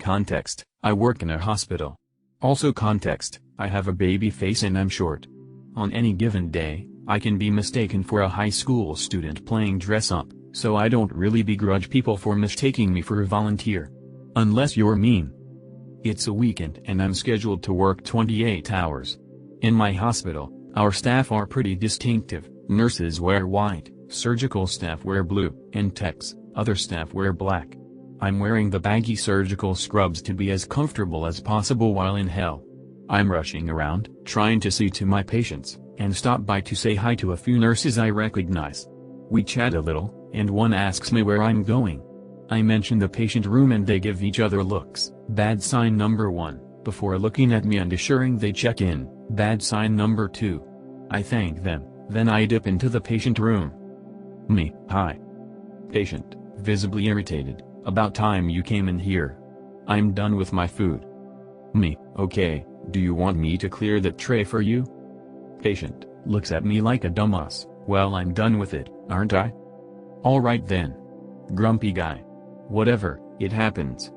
Context, I work in a hospital. Also context, I have a baby face and I'm short. On any given day, I can be mistaken for a high school student playing dress up, so I don't really begrudge people for mistaking me for a volunteer. Unless you're mean. It's a weekend and I'm scheduled to work 28 hours. In my hospital, our staff are pretty distinctive. Nurses wear white, surgical staff wear blue, and techs, other staff wear black. I'm wearing the baggy surgical scrubs to be as comfortable as possible while in hell. I'm rushing around, trying to see to my patients, and stop by to say hi to a few nurses I recognize. We chat a little, and one asks me where I'm going. I mention the patient room and they give each other looks, bad sign number 1, before looking at me and assuring they check in, bad sign number 2. I thank them, then I dip into the patient room. Me, hi. Patient, visibly irritated, about time you came in here. I'm done with my food. Me, okay, do you want me to clear that tray for you? Patient, looks at me like a dumbass, well I'm done with it, aren't I? Alright then. Grumpy guy. Whatever, it happens.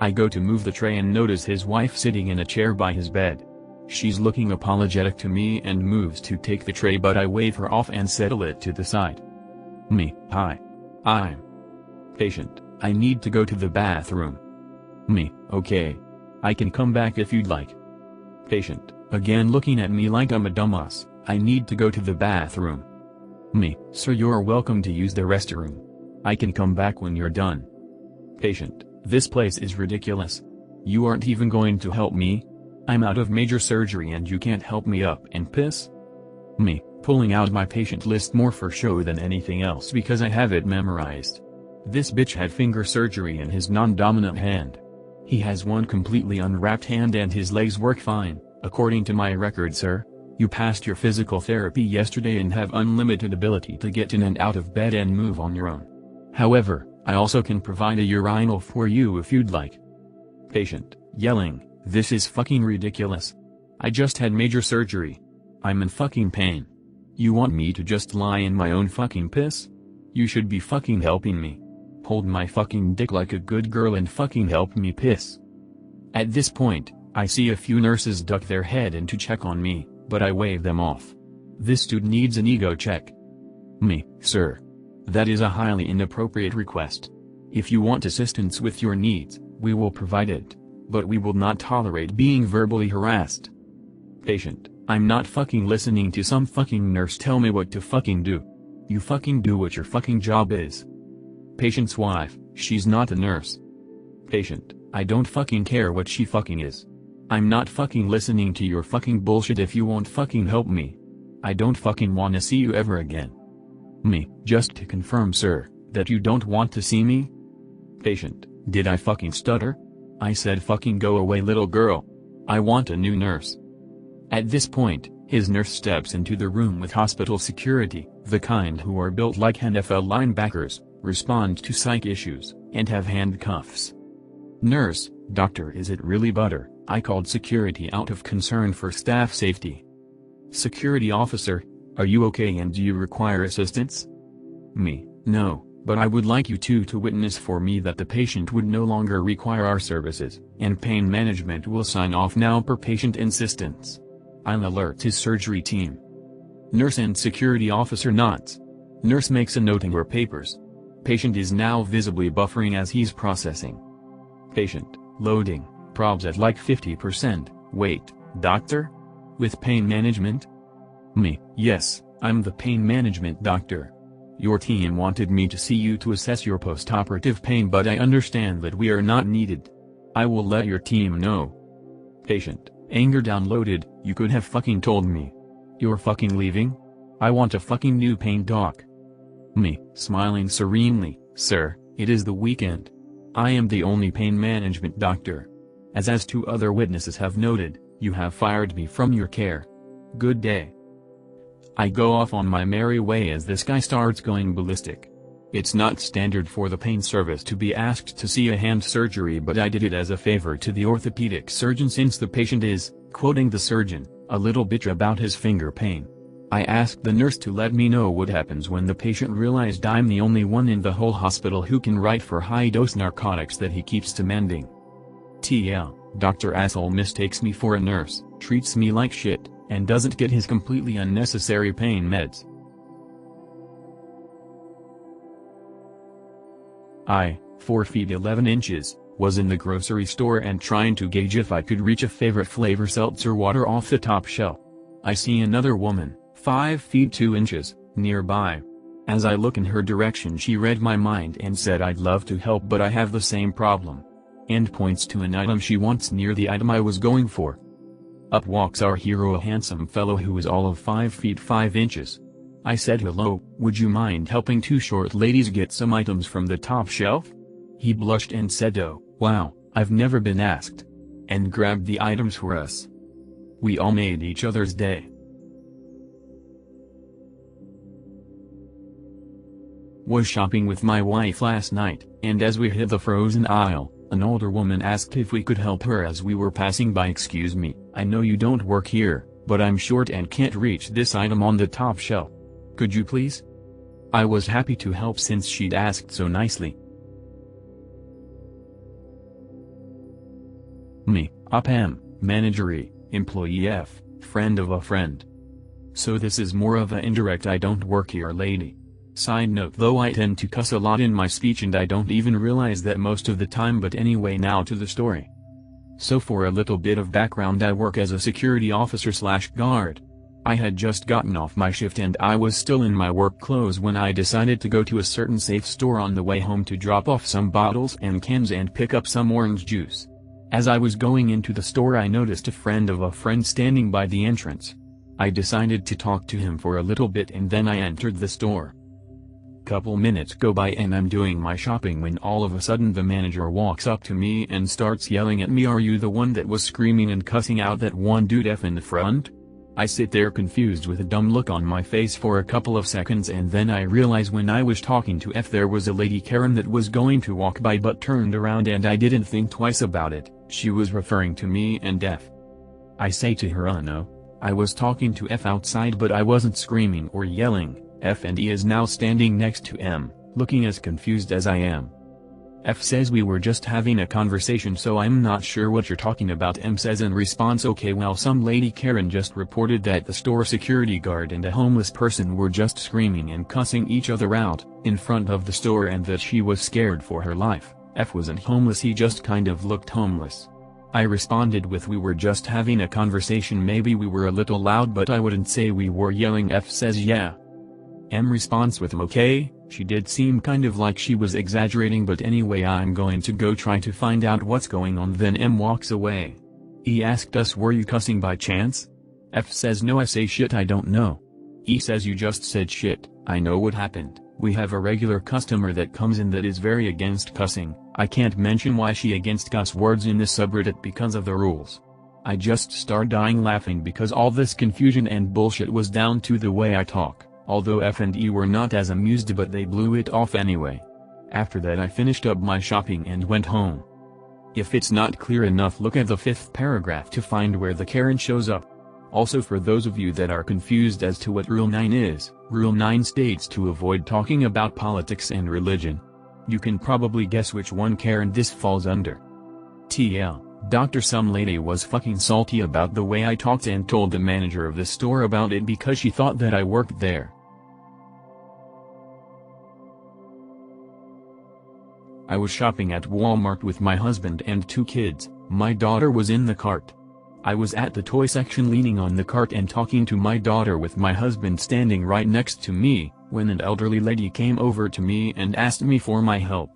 I go to move the tray and notice his wife sitting in a chair by his bed. She's looking apologetic to me and moves to take the tray but I wave her off and settle it to the side. Me, hi. I'm. Patient, I need to go to the bathroom. Me, okay. I can come back if you'd like. Patient, again looking at me like I'm a dumbass, I need to go to the bathroom. Me, sir you're welcome to use the restroom. I can come back when you're done. Patient, this place is ridiculous. You aren't even going to help me? I'm out of major surgery and you can't help me up and piss? Me, pulling out my patient list more for show than anything else because I have it memorized. This bitch had finger surgery in his non-dominant hand. He has one completely unwrapped hand and his legs work fine, according to my record sir. You passed your physical therapy yesterday and have unlimited ability to get in and out of bed and move on your own. However, I also can provide a urinal for you if you'd like. Patient, yelling, this is fucking ridiculous. I just had major surgery. I'm in fucking pain. You want me to just lie in my own fucking piss? You should be fucking helping me. Hold my fucking dick like a good girl and fucking help me piss. At this point, I see a few nurses duck their head in to check on me, but I wave them off. This dude needs an ego check. Me, sir. That is a highly inappropriate request. If you want assistance with your needs, we will provide it, but we will not tolerate being verbally harassed. Patient, I'm not fucking listening to some fucking nurse tell me what to fucking do. You fucking do what your fucking job is. Patient's wife, she's not a nurse. Patient, I don't fucking care what she fucking is. I'm not fucking listening to your fucking bullshit if you won't fucking help me. I don't fucking wanna see you ever again. Me, just to confirm sir, that you don't want to see me? Patient, did I fucking stutter? I said fucking go away little girl. I want a new nurse. At this point, his nurse steps into the room with hospital security, the kind who are built like NFL linebackers, respond to psych issues, and have handcuffs. Nurse, doctor is it really butter? I called security out of concern for staff safety. Security officer, are you okay and do you require assistance? Me, no, but I would like you two to witness for me that the patient would no longer require our services, and pain management will sign off now per patient insistence. I'll alert his surgery team. Nurse and security officer nods. Nurse makes a note in her papers. Patient is now visibly buffering as he's processing. Patient, loading, probs at like 50%, wait, doctor? With pain management? Me, yes, I'm the pain management doctor. Your team wanted me to see you to assess your post-operative pain but I understand that we are not needed. I will let your team know. Patient, anger downloaded, you could have fucking told me. You're fucking leaving? I want a fucking new pain doc. Me, smiling serenely, sir, it is the weekend. I am the only pain management doctor. As 2 other witnesses have noted, you have fired me from your care. Good day. I go off on my merry way as this guy starts going ballistic. It's not standard for the pain service to be asked to see a hand surgery but I did it as a favor to the orthopedic surgeon since the patient is, quoting the surgeon, a little bitch about his finger pain. I asked the nurse to let me know what happens when the patient realized I'm the only one in the whole hospital who can write for high-dose narcotics that he keeps demanding. Dr. Asshole mistakes me for a nurse, treats me like shit, and doesn't get his completely unnecessary pain meds. I, 4 feet 11 inches, was in the grocery store and trying to gauge if I could reach a favorite flavor seltzer water off the top shelf. I see another woman, 5 feet 2 inches, nearby. As I look in her direction, she read my mind and said, "I'd love to help, but I have the same problem," and points to an item she wants near the item I was going for. Up walks our hero, a handsome fellow who is all of 5 feet 5 inches. I said, "Hello, would you mind helping 2 short ladies get some items from the top shelf?" He blushed and said, "Oh, wow, I've never been asked," and grabbed the items for us. We all made each other's day. Was shopping with my wife last night, and as we hit the frozen aisle, an older woman asked if we could help her as we were passing by. "Excuse me, I know you don't work here, but I'm short and can't reach this item on the top shelf. Could you please?" I was happy to help since she'd asked so nicely. Me, Op M, Manager E, Employee F, Friend of a friend. So this is more of a indirect "I don't work here lady." Side note though, I tend to cuss a lot in my speech and I don't even realize that most of the time, but anyway, now to the story. So for a little bit of background, I work as a security officer / guard. I had just gotten off my shift and I was still in my work clothes when I decided to go to a certain safe store on the way home to drop off some bottles and cans and pick up some orange juice. As I was going into the store, I noticed a friend of a friend standing by the entrance. I decided to talk to him for a little bit and then I entered the store. Couple minutes go by and I'm doing my shopping when all of a sudden the manager walks up to me and starts yelling at me, "Are you the one that was screaming and cussing out that one dude F in the front?" I sit there confused with a dumb look on my face for a couple of seconds, and then I realize when I was talking to F there was a lady Karen that was going to walk by but turned around and I didn't think twice about it. She was referring to me and F. I say to her, "Oh no, I was talking to F outside but I wasn't screaming or yelling." F and E is now standing next to M, looking as confused as I am. F says, "We were just having a conversation so I'm not sure what you're talking about." M says in response, "Okay, well, some lady Karen just reported that the store security guard and a homeless person were just screaming and cussing each other out in front of the store and that she was scared for her life." F wasn't homeless, he just kind of looked homeless. I responded with, "We were just having a conversation, maybe we were a little loud but I wouldn't say we were yelling." F says, "Yeah." M responds with, "Okay, she did seem kind of like she was exaggerating, but anyway, I'm going to go try to find out what's going on." Then M walks away. E asked us, "Were you cussing by chance?" F says, "No." I say, "Shit, I don't know." E says, "You just said shit, I know what happened. We have a regular customer that comes in that is very against cussing. I can't mention why she against cuss words in this subreddit because of the rules." I just start dying laughing because all this confusion and bullshit was down to the way I talk. Although F and E were not as amused, but they blew it off anyway. After that I finished up my shopping and went home. If it's not clear enough, look at the 5th paragraph to find where the Karen shows up. Also, for those of you that are confused as to what Rule 9 is, Rule 9 states to avoid talking about politics and religion. You can probably guess which one Karen this falls under. TL. Some lady was fucking salty about the way I talked and told the manager of the store about it because she thought that I worked there. I was shopping at Walmart with my husband and 2 kids. My daughter was in the cart. I was at the toy section leaning on the cart and talking to my daughter with my husband standing right next to me, when an elderly lady came over to me and asked me for my help.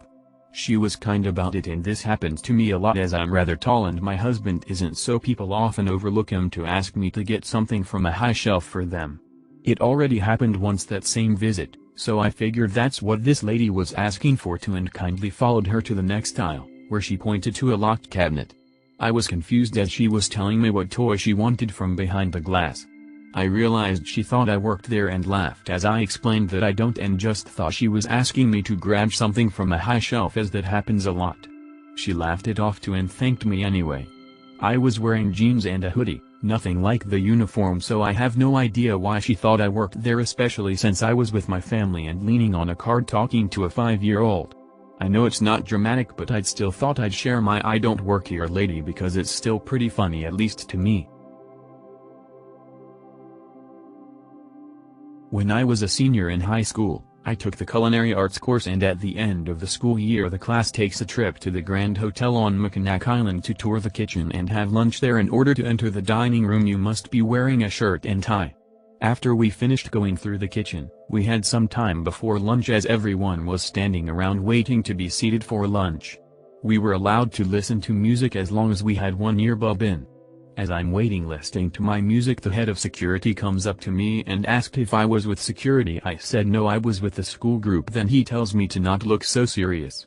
She was kind about it, and this happens to me a lot as I'm rather tall and my husband isn't, so people often overlook him to ask me to get something from a high shelf for them. It already happened once that same visit, so I figured that's what this lady was asking for too and kindly followed her to the next aisle, where she pointed to a locked cabinet. I was confused as she was telling me what toy she wanted from behind the glass. I realized she thought I worked there and laughed as I explained that I don't, and just thought she was asking me to grab something from a high shelf as that happens a lot. She laughed it off too and thanked me anyway. I was wearing jeans and a hoodie, nothing like the uniform, so I have no idea why she thought I worked there, especially since I was with my family and leaning on a cart talking to a 5-year-old. I know it's not dramatic, but I'd still thought I'd share my "I don't work here, lady" because it's still pretty funny, at least to me. When I was a senior in high school, I took the culinary arts course, and at the end of the school year the class takes a trip to the Grand Hotel on Mackinac Island to tour the kitchen and have lunch there. In order to enter the dining room you must be wearing a shirt and tie. After we finished going through the kitchen, we had some time before lunch as everyone was standing around waiting to be seated for lunch. We were allowed to listen to music as long as we had one earbud in. As I'm waiting listening to my music, the head of security comes up to me and asked if I was with security. I said no, I was with the school group. Then he tells me to not look so serious,